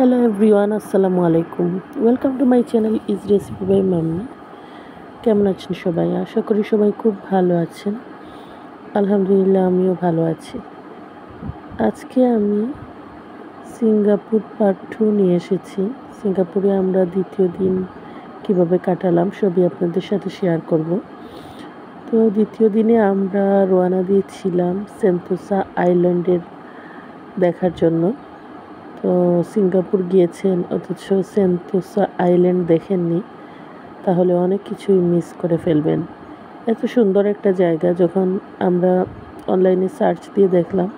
Hello everyone, আসসালামু আলাইকুম। Welcome to my channel is recipe by mummy. কেমন আছেন সবাই? আশা করি সবাই খুব ভালো আছেন। আলহামদুলিল্লাহ আমিও ভালো আছি। আজকে আমি সিঙ্গাপুর পার্ট 2 নিয়ে এসেছি। সিঙ্গাপুরে আমরা দ্বিতীয় দিন কিভাবে কাটালাম সবই আপনাদের সাথে শেয়ার করব। তো দ্বিতীয় দিনে আমরা রওনা দিয়েছিলাম সেন্টোসা আইল্যান্ডের দেখার জন্য। তো সিঙ্গাপুর গিয়েছেন অথচ সেন্টোসা আইল্যান্ড দেখেননি, তাহলে অনেক কিছুই মিস করে ফেলবেন। এত সুন্দর একটা জায়গা যখন আমরা অনলাইনে সার্চ দিয়ে দেখলাম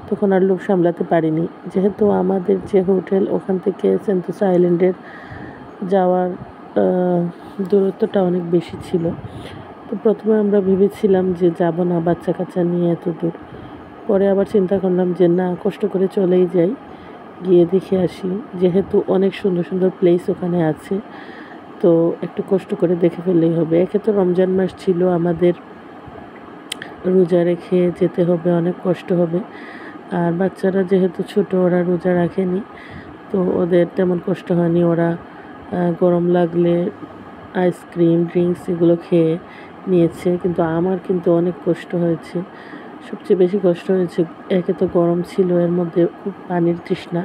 তখন আর লোভ সামলাতে পারিনি। যেহেতু আমাদের যে হোটেল ওখান থেকে সেন্টোসা আইল্যান্ডের যাওয়ার দূরত্বটা অনেক বেশি ছিল। তো প্রথমে আমরা ভেবেছিলাম যে যাব না বাচ্চা কাচ্চা নিয়ে এত দূর। পরে আবার চিন্তা করলাম যে না, কষ্ট করে চলেই যাই, গিয়ে দেখে আসি। যেহেতু অনেক সুন্দর সুন্দর প্লেস ওখানে আছে, তো একটু কষ্ট করে দেখে ফেললেই হবে। একে তো রমজান মাস ছিল, আমাদের রোজা রেখে যেতে হবে, অনেক কষ্ট হবে। আর বাচ্চারা যেহেতু ছোট, ওরা রোজা রাখেনি, তো ওদের তেমন কষ্ট হয়নি। ওরা গরম লাগলে আইসক্রিম, ড্রিঙ্কস এগুলো খেয়ে নিয়েছে, কিন্তু আমার কিন্তু অনেক কষ্ট হয়েছে। সবচেয়ে বেশি কষ্ট হয়েছে, একে তো গরম ছিল, এর মধ্যে খুব পানির তৃষ্ণা।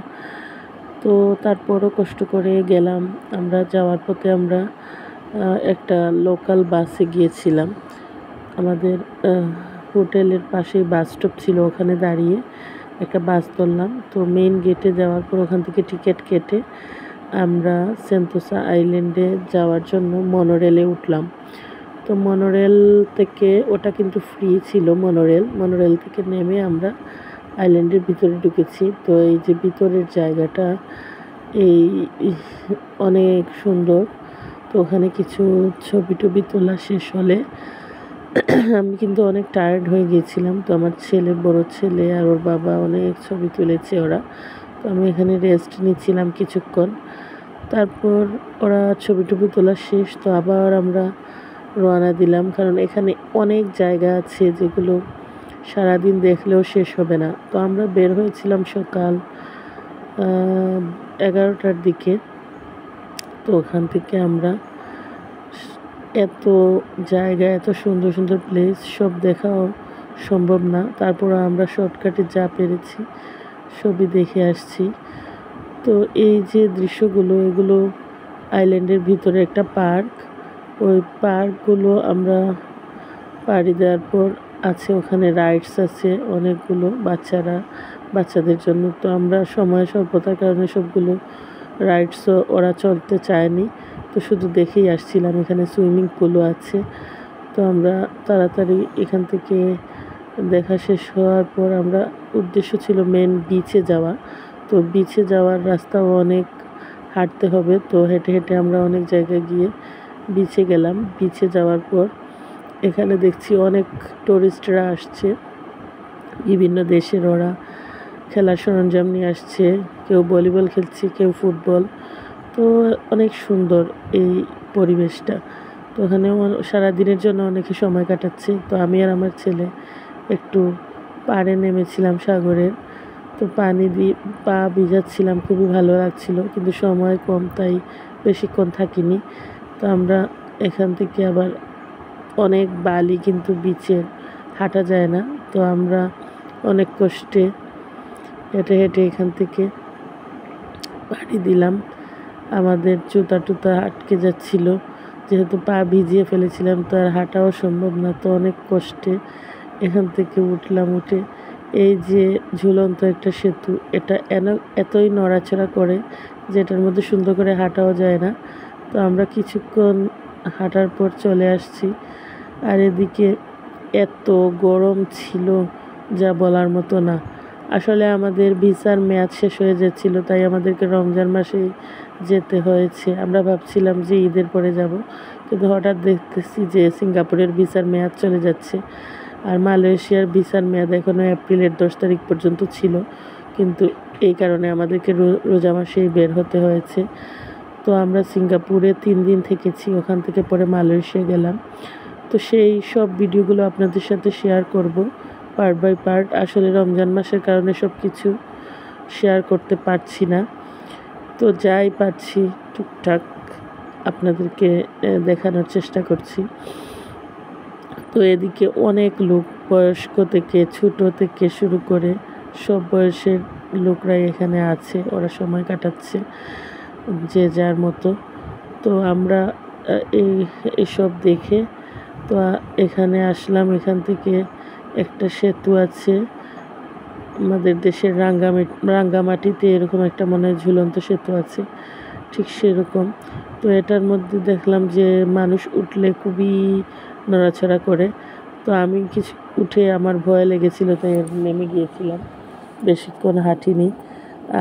তো তারপরও কষ্ট করে গেলাম। আমরা যাওয়ার পথে আমরা একটা লোকাল বাসে গিয়েছিলাম। আমাদের হোটেলের পাশেই বাস স্টপ ছিল, ওখানে দাঁড়িয়ে একটা বাস ধরলাম। তো মেইন গেটে যাওয়ার পর ওখান থেকে টিকিট কেটে আমরা সেন্টোসা আইল্যান্ডে যাওয়ার জন্য মনোরেলে উঠলাম। তো মনোরেল থেকে, ওটা কিন্তু ফ্রি ছিল, মনোরেল থেকে নেমে আমরা আইল্যান্ডের ভিতরে ঢুকেছি। তো এই যে ভিতরের জায়গাটা এই অনেক সুন্দর। তো ওখানে কিছু ছবি টবি তোলা শেষ হলে আমি কিন্তু অনেক টায়ার্ড হয়ে গিয়েছিলাম। তো আমার ছেলে, বড় ছেলে আর ওর বাবা অনেক ছবি তুলেছে ওরা। তো আমি এখানে রেস্ট নিচ্ছিলাম কিছুক্ষণ। তারপর ওরা ছবি টবি তোলা শেষ, তো আবার আমরা রওনা দিলাম, কারণ এখানে অনেক জায়গা আছে যেগুলো সারাদিন দেখলেও শেষ হবে না। তো আমরা বের হয়েছিলাম সকাল 11টার দিকে। তো ওখান থেকে আমরা এত জায়গা, এত সুন্দর সুন্দর প্লেস সব দেখাও সম্ভব না। তারপর আমরা শর্টকাটে যা পেরেছি সবই দেখে আসছি। তো এই যে দৃশ্যগুলো, এগুলো আইল্যান্ডের ভিতরে একটা পার্ক। ওই পার্কগুলো আমরা পাড়ি দেওয়ার পর আছে, ওখানে রাইডস আছে অনেকগুলো বাচ্চাদের জন্য। তো আমরা সময় স্বল্পতার কারণে সবগুলো রাইডসও ওরা চলতে চায়নি, তো শুধু দেখেই আসছিলাম। এখানে সুইমিং পুলও আছে। তো আমরা তাড়াতাড়ি এখান থেকে দেখা শেষ হওয়ার পর আমরা উদ্দেশ্য ছিল মেন বিচে যাওয়া। তো বিচে যাওয়ার রাস্তাও অনেক হাঁটতে হবে, তো হেঁটে হেঁটে আমরা অনেক জায়গায় গিয়ে বিচে গেলাম। বিচে যাওয়ার পর এখানে দেখছি অনেক টুরিস্টরা আসছে, বিভিন্ন দেশের। ওরা খেলার সরঞ্জাম নিয়ে আসছে, কেউ ভলিবল খেলছে, কেউ ফুটবল। তো অনেক সুন্দর এই পরিবেশটা। তো ওখানে সারাদিনের জন্য অনেকে সময় কাটাচ্ছে। তো আমি আর আমার ছেলে একটু পাড়ে নেমেছিলাম সাগরের। তো পানি দিয়ে পা ভিজাচ্ছিলাম, খুবই ভালো লাগছিল, কিন্তু সময় কম, তাই বেশিক্ষণ থাকিনি। তো আমরা এখান থেকে আবার অনেক বালি, কিন্তু বিচে হাঁটা যায় না। তো আমরা অনেক কষ্টে হেঁটে হেঁটে এখান থেকে পাড়ি দিলাম। আমাদের জুতা টুতা আটকে যাচ্ছিল, যেহেতু পা ভিজিয়ে ফেলেছিলাম, তো আর হাঁটাও সম্ভব না। তো অনেক কষ্টে এখান থেকে উঠলাম। উঠে এই যে ঝুলন্ত একটা সেতু, এটা এতই নড়াচড়া করে যেটার মধ্যে সুন্দর করে হাঁটাও যায় না। তো আমরা কিছুক্ষণ হাঁটার পর চলে আসছি। আর এদিকে এত গরম ছিল যা বলার মতো না। আসলে আমাদের ভিসার মেয়াদ শেষ হয়ে যাচ্ছিল, তাই আমাদেরকে রমজান মাসেই যেতে হয়েছে। আমরা ভাবছিলাম যে ঈদের পরে যাব, কিন্তু হঠাৎ দেখতেছি যে সিঙ্গাপুরের ভিসার মেয়াদ চলে যাচ্ছে। আর মালয়েশিয়ার ভিসার মেয়াদ এখনও এপ্রিলের 10 তারিখ পর্যন্ত ছিল, কিন্তু এই কারণে আমাদেরকে রোজা মাসেই বের হতে হয়েছে। তো আমরা সিঙ্গাপুরে 3 দিন থেকেছি, ওখান থেকে পরে মালয়েশিয়া গেলাম। তো সেই সব ভিডিওগুলো আপনাদের সাথে শেয়ার করব পার্ট বাই পার্ট। আসলে রমজান মাসের কারণে সব কিছু শেয়ার করতে পারছি না। তো যাই পারছি টুকটাক আপনাদেরকে দেখানোর চেষ্টা করছি। তো এদিকে অনেক লোক, বয়স্ক থেকে ছোট থেকে শুরু করে সব বয়সের লোকরাই এখানে আছে, ওরা সময় কাটাচ্ছে যে যার মতো। তো আমরা এসব দেখে তো এখানে আসলাম। এখান থেকে একটা সেতু আছে, আমাদের দেশের রাঙ্গামাটিতে এরকম একটা মনে হয় ঝুলন্ত সেতু আছে, ঠিক সেরকম। তো এটার মধ্যে দেখলাম যে মানুষ উঠলে খুবই নড়াচড়া করে। তো আমি কিছু উঠে আমার ভয় লেগেছিল, তাই নেমে গিয়েছিলাম, বেশিক্ষণ হাঁটিনি।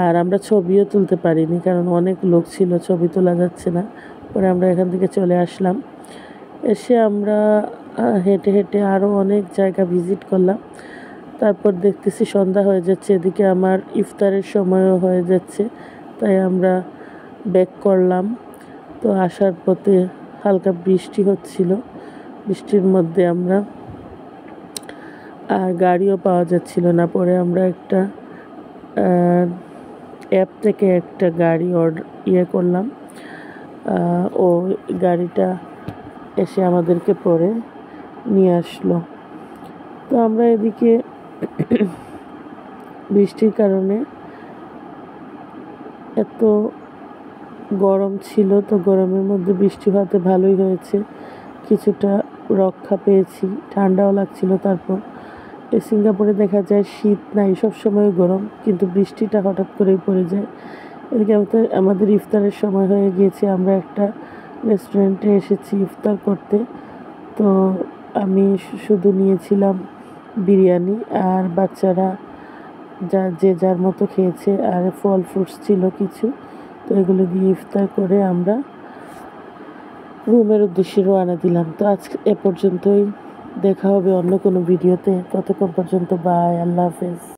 আর আমরা ছবিও তুলতে পারিনি, কারণ অনেক লোক ছিল, ছবি তোলা যাচ্ছে না। পরে আমরা এখান থেকে চলে আসলাম। এসে আমরা হেঁটে হেঁটে আরও অনেক জায়গা ভিজিট করলাম। তারপর দেখতেছি সন্ধ্যা হয়ে যাচ্ছে, এদিকে আমার ইফতারের সময়ও হয়ে যাচ্ছে, তাই আমরা ব্যাক করলাম। তো আসার পথে হালকা বৃষ্টি হচ্ছিল, বৃষ্টির মধ্যে আমরা আর গাড়িও পাওয়া যাচ্ছিল না। পরে আমরা একটা অ্যাপ থেকে একটা গাড়ি করলাম, ও গাড়িটা এসে আমাদেরকে পরে নিয়ে আসলো। তো আমরা এদিকে বৃষ্টির কারণে এত গরম ছিল, তো গরমের মধ্যে বৃষ্টি হওয়াতে ভালোই হয়েছে, কিছুটা রক্ষা পেয়েছি, ঠান্ডাও লাগছিল। তারপর সিঙ্গাপুরে দেখা যায় শীত নাই, সবসময় গরম, কিন্তু বৃষ্টিটা হঠাৎ করেই পড়ে যায়। এদিকে আমাদের ইফতারের সময় হয়ে গিয়েছে, আমরা একটা রেস্টুরেন্টে এসেছি ইফতার করতে। তো আমি শুধু নিয়েছিলাম বিরিয়ানি, আর বাচ্চারা যে যার মতো খেয়েছে, আর ফল ফ্রুটস ছিল কিছু। তো এগুলো দিয়ে ইফতার করে আমরা রুমের উদ্দেশ্যে রওনা দিলাম। তো আজকে এ পর্যন্তই, দেখা হবে অন্য কোনো ভিডিওতে। ততক্ষণ পর্যন্ত বাই, আল্লাহ হাফেজ।